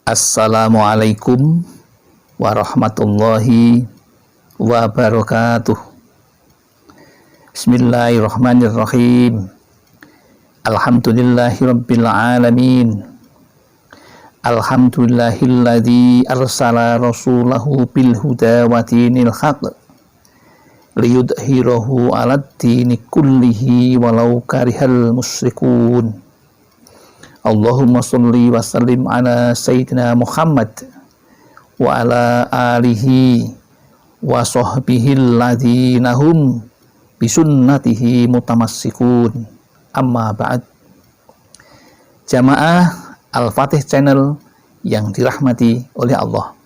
Assalamualaikum warahmatullahi wabarakatuh. Bismillahirrahmanirrahim. Alhamdulillahirabbil alamin. Alhamdulillahilladzi arsala rasulahu bil huda wa dinil haqq liyudhhirahu 'alad dini kullihi walau karihal musyrikun. Allahumma sholli wa sallim ala sayyidina Muhammad wa ala alihi wa sahbihi alladzina hum bisunnatihi mutamassikun. Amma ba'd. Jamaah Al-Fatih Channel yang dirahmati oleh Allah,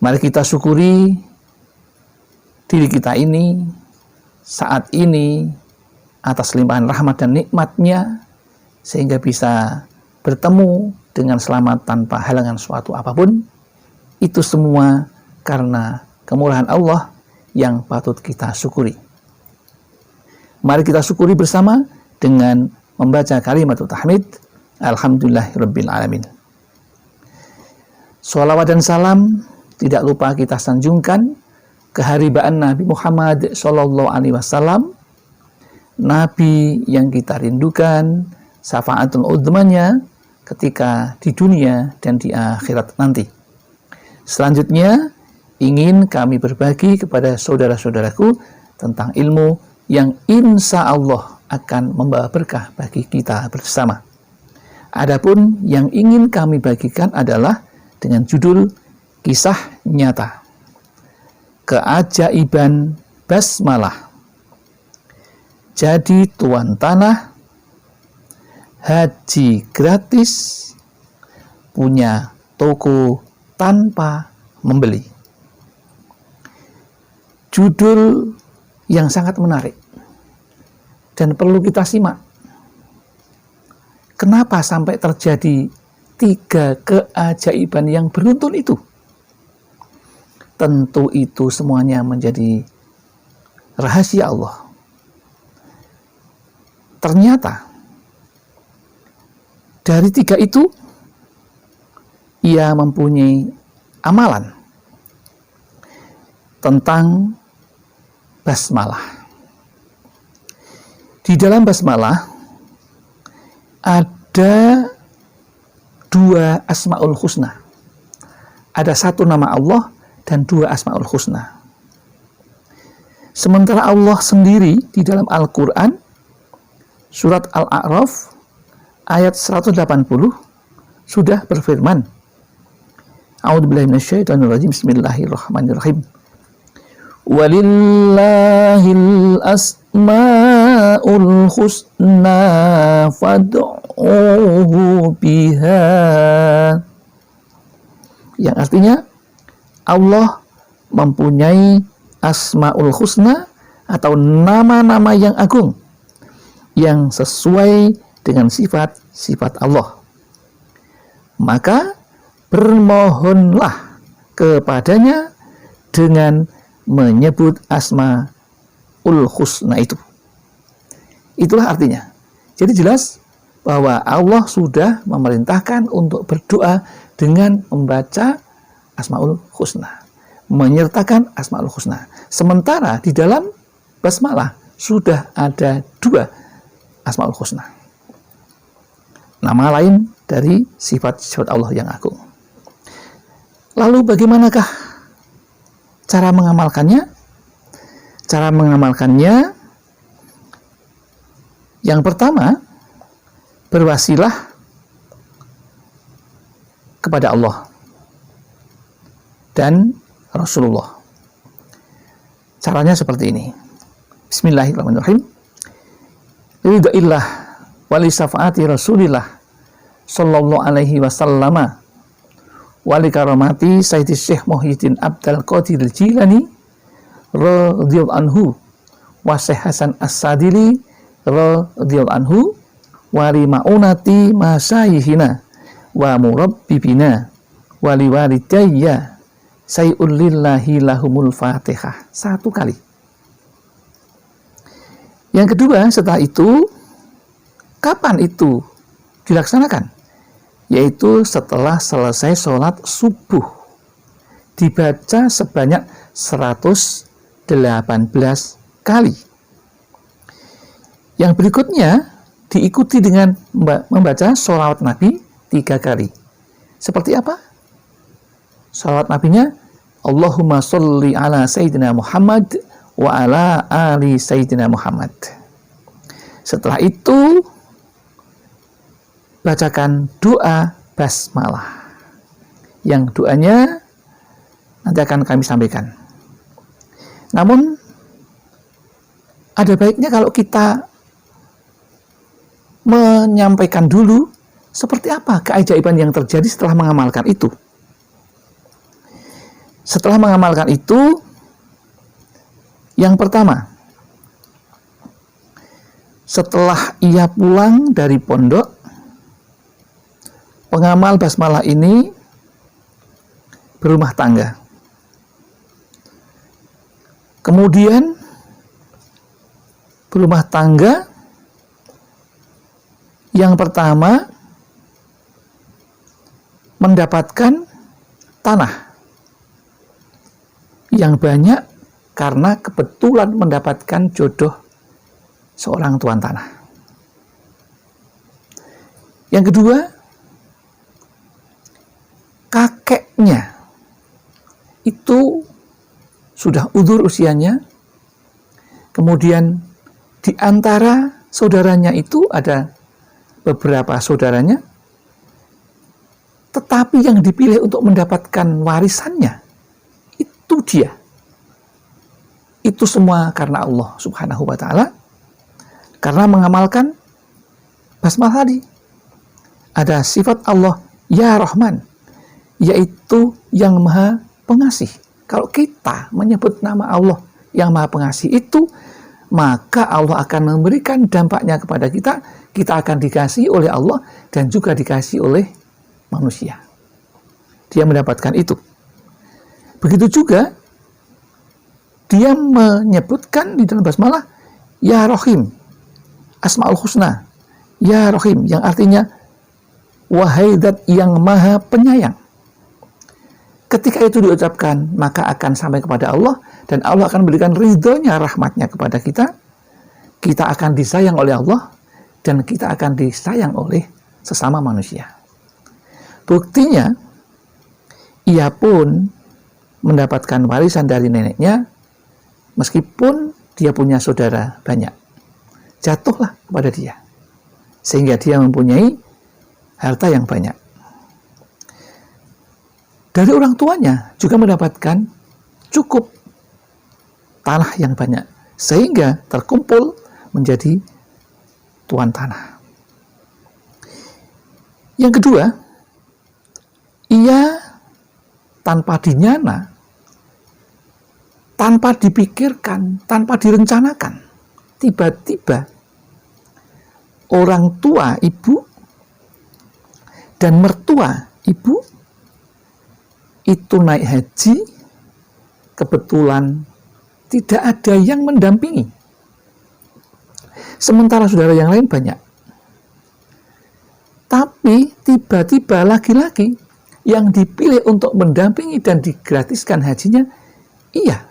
mari kita syukuri diri kita ini saat ini atas limpahan rahmat dan nikmatnya, sehingga bisa bertemu dengan selamat tanpa halangan suatu apapun. Itu semua karena kemurahan Allah yang patut kita syukuri. Mari kita syukuri bersama dengan membaca kalimat tahmid. Alhamdulillahirabbil alamin. Sholawat dan salam tidak lupa kita sanjungkan keharibaan Nabi Muhammad SAW, Nabi yang kita rindukan, syafaatul udmanya ketika di dunia dan di akhirat nanti. Selanjutnya ingin kami berbagi kepada saudara-saudaraku tentang ilmu yang insya Allah akan membawa berkah bagi kita bersama. Adapun yang ingin kami bagikan adalah dengan judul kisah nyata keajaiban basmalah. Jadi tuan tanah haji gratis, punya toko tanpa membeli. Judul yang sangat menarik dan perlu kita simak. Kenapa sampai terjadi 3 keajaiban yang beruntun itu? Tentu itu semuanya menjadi rahasia Allah. Ternyata dari 3 itu, ia mempunyai amalan tentang basmalah. Di dalam basmalah ada 2 asmaul husna. Ada 1 nama Allah dan 2 asmaul husna. Sementara Allah sendiri di dalam Al-Quran, surat Al-A'raf, ayat 180 sudah berfirman, A'udzubillahi minasyaitonirrajim. Bismillahirrahmanirrahim. Walillahil asmaul husna fad'uhu biha. Yang artinya Allah mempunyai asmaul husna atau nama-nama yang agung yang sesuai dengan sifat-sifat Allah. Maka bermohonlah kepadanya dengan menyebut asmaul husna itu. Itulah artinya. Jadi jelas bahwa Allah sudah memerintahkan untuk berdoa dengan membaca asmaul husna, menyertakan asmaul husna. Sementara di dalam basmalah sudah ada 2 asmaul husna, nama lain dari sifat-sifat Allah yang agung. Lalu bagaimanakah cara mengamalkannya? Cara mengamalkannya yang pertama, berwasilah kepada Allah dan Rasulullah. Caranya seperti ini. Bismillahirrahmanirrahim. Ridha'illah wali syafaati Rasulillah sallallahu alaihi wasallama wali karamati Sayyidi Syekh Muhyiddin Abdul Qadir Jilani radhiyallahu anhu wa Syekh Hasan As-Sadili radhiyallahu anhu wali ma'unati masyayihina wa murabbibina wali walidayya sayul lillahi lahumul fatihah. 1 kali. Yang kedua, setelah itu, kapan itu dilaksanakan? yaitu setelah selesai sholat subuh, dibaca sebanyak 118 kali. Yang berikutnya diikuti dengan membaca sholawat Nabi 3 kali. Seperti apa? Sholawat Nabinya, Allahumma sholli ala Sayyidina Muhammad wa ala ali Sayyidina Muhammad. Setelah itu, bacakan doa basmalah. Yang doanya nanti akan kami sampaikan. Namun, ada baiknya kalau kita menyampaikan dulu seperti apa keajaiban yang terjadi setelah mengamalkan itu. Setelah mengamalkan itu, yang pertama, setelah ia pulang dari pondok, pengamal basmalah ini berumah tangga. Kemudian berumah tangga yang pertama mendapatkan tanah yang banyak karena kebetulan mendapatkan jodoh seorang tuan tanah. Yang kedua, kakeknya itu sudah udzur usianya, kemudian di antara saudaranya itu ada beberapa saudaranya, tetapi yang dipilih untuk mendapatkan warisannya itu dia. Itu semua karena Allah Subhanahu wa Ta'ala, karena mengamalkan basmalah tadi. Ada sifat Allah ya Rahman, yaitu yang Maha Pengasih. Kalau kita menyebut nama Allah yang Maha Pengasih itu, maka Allah akan memberikan dampaknya kepada kita. Kita akan dikasih oleh Allah dan juga dikasih oleh manusia. Dia mendapatkan itu. Begitu juga dia menyebutkan di dalam basmalah ya Rahim, Asmaul Husna, ya Rahim, yang artinya wahai zat yang Maha Penyayang. Ketika itu diucapkan, maka akan sampai kepada Allah, dan Allah akan memberikan ridhonya, rahmatnya kepada kita. Kita akan disayang oleh Allah, dan kita akan disayang oleh sesama manusia. Buktinya, ia pun mendapatkan warisan dari neneknya, meskipun dia punya saudara banyak. Jatuhlah kepada dia, sehingga dia mempunyai harta yang banyak. Dari orang tuanya juga mendapatkan cukup tanah yang banyak, sehingga terkumpul menjadi tuan tanah. Yang kedua, ia tanpa dinyana, tanpa dipikirkan, tanpa direncanakan, tiba-tiba orang tua ibu dan mertua ibu itu naik haji, kebetulan tidak ada yang mendampingi. Sementara saudara yang lain banyak. Tapi tiba-tiba laki-laki yang dipilih untuk mendampingi dan digratiskan hajinya, ia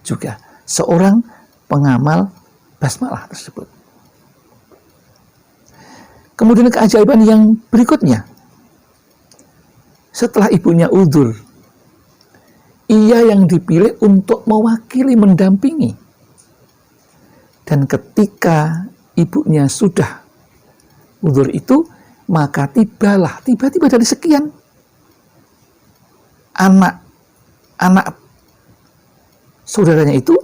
juga seorang pengamal basmalah tersebut. Kemudian keajaiban yang berikutnya, setelah ibunya udzur, ia yang dipilih untuk mewakili mendampingi. Dan ketika ibunya sudah udzur itu, maka tiba-tiba dari sekian anak saudaranya itu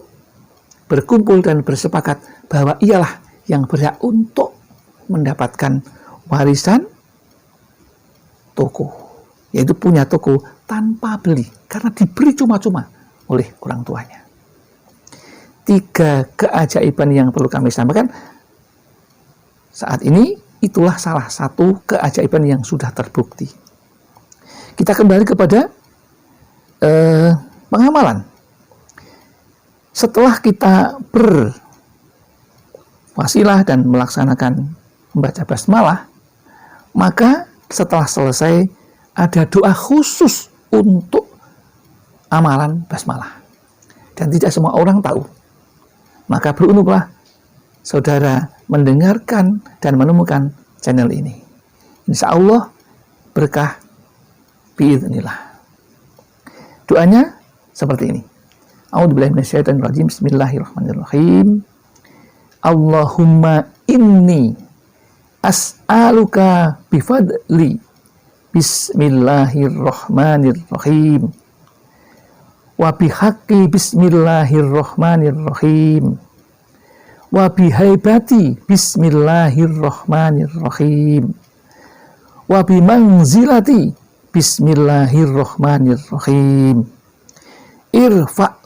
berkumpul dan bersepakat bahwa ialah yang berhak untuk mendapatkan warisan toko, yaitu punya toko tanpa beli, karena diberi cuma-cuma oleh orang tuanya. 3 keajaiban yang perlu kami sampaikan saat ini, itulah salah satu keajaiban yang sudah terbukti. Kita kembali kepada pengamalan. Setelah kita berwasilah dan melaksanakan membaca basmalah, maka setelah selesai ada doa khusus untuk amalan basmalah. Dan tidak semua orang tahu. Maka beruntunglah saudara mendengarkan dan menemukan channel ini. Insya Allah berkah biidznillah. Doanya seperti ini. A'udzubillahi minasyaitonirrajim. Bismillahirrahmanirrahim. Allahumma inni as'aluka bifadli. Bismillahirrahmanirrahim. Wa bihaqqi bismillahirrahmanirrahim. Wa bihaibati bismillahirrahmanirrahim. Wa bimanzilati bismillahirrahmanirrahim. Irfa'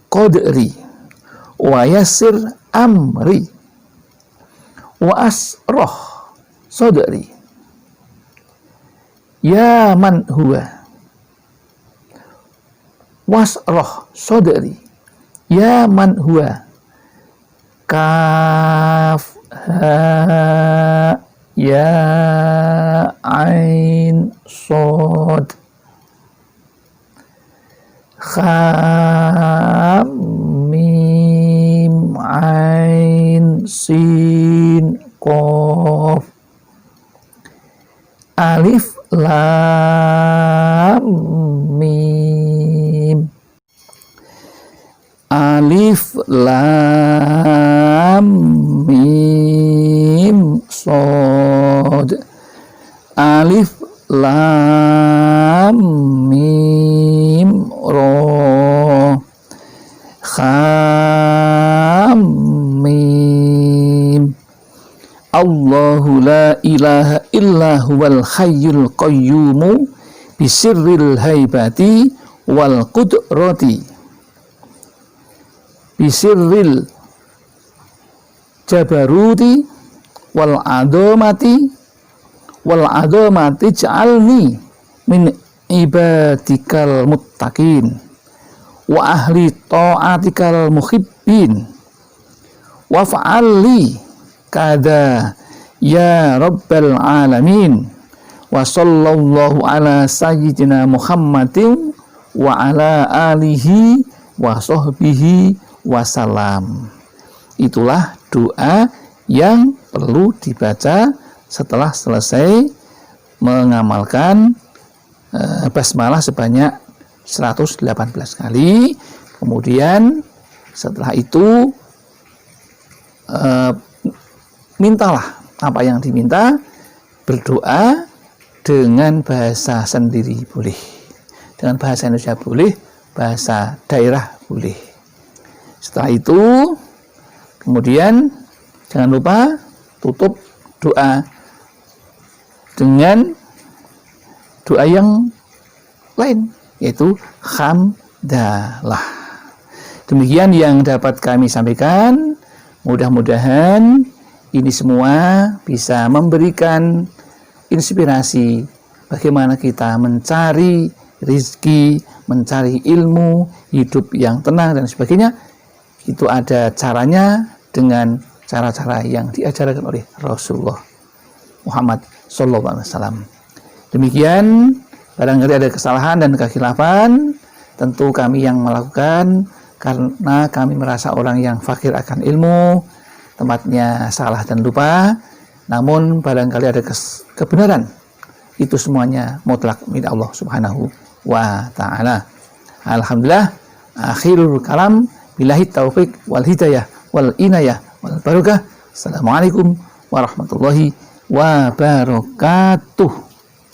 qadri wa yassir amri wa asroh sodri. Ya man huwa wasroh sodri. Ya man huwa kaf ha ya ain sod kha mim ain sin qaf alif lam mim. Alif lam mim sod. Alif lam mim ro. Kha mim. Allahu la ilaha illa huwal hayyul qayyumu bisirril haibati wal qudrati bisirril jabaruti wal adomati ja'alni min ibadikal muttaqin wa ahli ta'atikal muhibbin wa fa'alli kada ya rabbal alamin. Wa sallallahu ala sayyidina Muhammadin wa ala alihi wa sahbihi wasalam. Itulah doa yang perlu dibaca setelah selesai mengamalkan basmalah sebanyak 118 kali. Kemudian setelah itu mintalah apa yang diminta, berdoa dengan bahasa sendiri boleh, dengan bahasa Indonesia boleh, bahasa daerah boleh. Setelah itu kemudian jangan lupa tutup doa dengan doa yang lain, yaitu hamdalah. Demikian yang dapat kami sampaikan. Mudah-mudahan ini semua bisa memberikan inspirasi bagaimana kita mencari rezeki, mencari ilmu, hidup yang tenang dan sebagainya. Itu ada caranya dengan cara-cara yang diajarkan oleh Rasulullah Muhammad SAW. Demikian, barangkali ada kesalahan dan kekhilafan, tentu kami yang melakukan karena kami merasa orang yang fakir akan ilmu, tempatnya salah dan lupa. Namun barangkali ada kebenaran, itu semuanya mutlak milik Allah Subhanahu wa ta'ala. Alhamdulillah, akhirul kalam, billahi taufiq wal hidayah wal inayah wal barakah. Assalamualaikum warahmatullahi wabarakatuh.